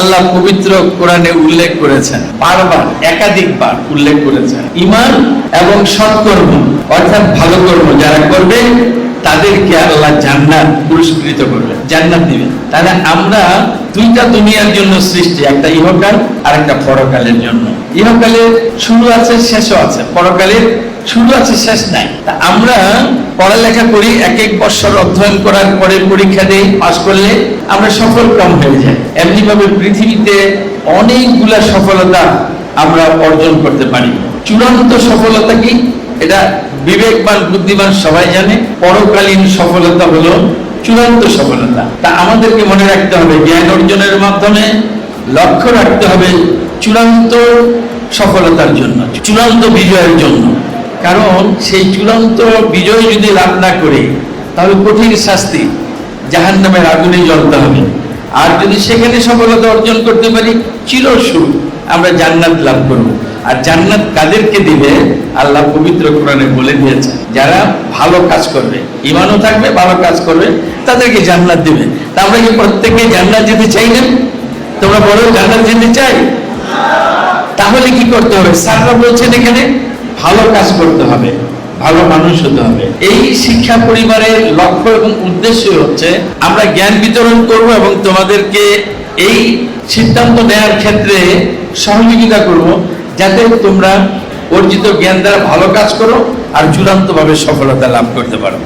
আল্লাহ পবিত্র কোরআনে উল্লেখ করেছেন, বারবার একাধিকবার উল্লেখ করেছেন। ঈমান এবং সৎকর্ম অর্থাৎ ভালো কর্ম যারা করবে তাদেরকে আল্লাহ জান্নাত পুরস্কৃত করবে, জান্নাত দিবেন। তাহলে আমরা দুইটা দুনিয়ার জন্য সৃষ্টি, একটা ইহকাল আর একটা পরকালের জন্য। ইহকালের শুরু আছে, শেষও আছে, পরকালের শুরু আছে, শেষ নাই। তা আমরা পড়ালেখা করি, এক এক বছর অধ্যয়ন করার পরে পরীক্ষা দেই, পাস করলে আমরা সফল কাম হয়ে যাই। এমনি ভাবে পৃথিবীতে অনেকগুলা সফলতা আমরা অর্জন করতে পারি। চূড়ান্ত সফলতা কি? এটা বিবেকবান বুদ্ধিমান সবাই জানে। পরকালীন সফলতা হলো চূড়ান্ত সফলতা। তা আমাদেরকে মনে রাখতে হবে, জ্ঞান অর্জনের মাধ্যমে লক্ষ্য রাখতে হবে চূড়ান্ত সফলতার জন্য, চূড়ান্ত বিজয়ের জন্য। কারণ সেই চূড়ান্ত বিজয় যদি লাভ না করি তাহলে কঠিন শাস্তি, জাহান্নামের আগুনে জ্বলতে হবে। আর যদি সেখানে সফলতা অর্জন করতে পারি, চিরসুখ আমরা জান্নাত লাভ করব। আর জান্নাত কাদেরকে দিবে আল্লাহ পবিত্র কোরআনে বলে দিয়েছেন, যারা ভালো কাজ করবে, ঈমানও থাকবে, ভালো কাজ করবে, তাদেরকে জান্নাত দিবে। তা আমরা কি প্রত্যেকে জান্নাত যেতে চাই না? তোমরা বলো জান্নাত যেতে চাই? তাহলে কি করতে হবে? স্যাররা বলছেন এখানে ভালো কাজ করতে হবে, ভালো মানুষ হতে হবে। এই শিক্ষা পরিবারের লক্ষ্য এবং উদ্দেশ্য হচ্ছে আমরা জ্ঞান বিতরণ করব এবং তোমাদেরকে এই সিদ্ধান্ত নেওয়ার ক্ষেত্রে সহযোগিতা করব, যাতে তোমরা অর্জিত জ্ঞান দ্বারা ভালো কাজ করো আর চূড়ান্তভাবে সফলতা লাভ করতে পারো।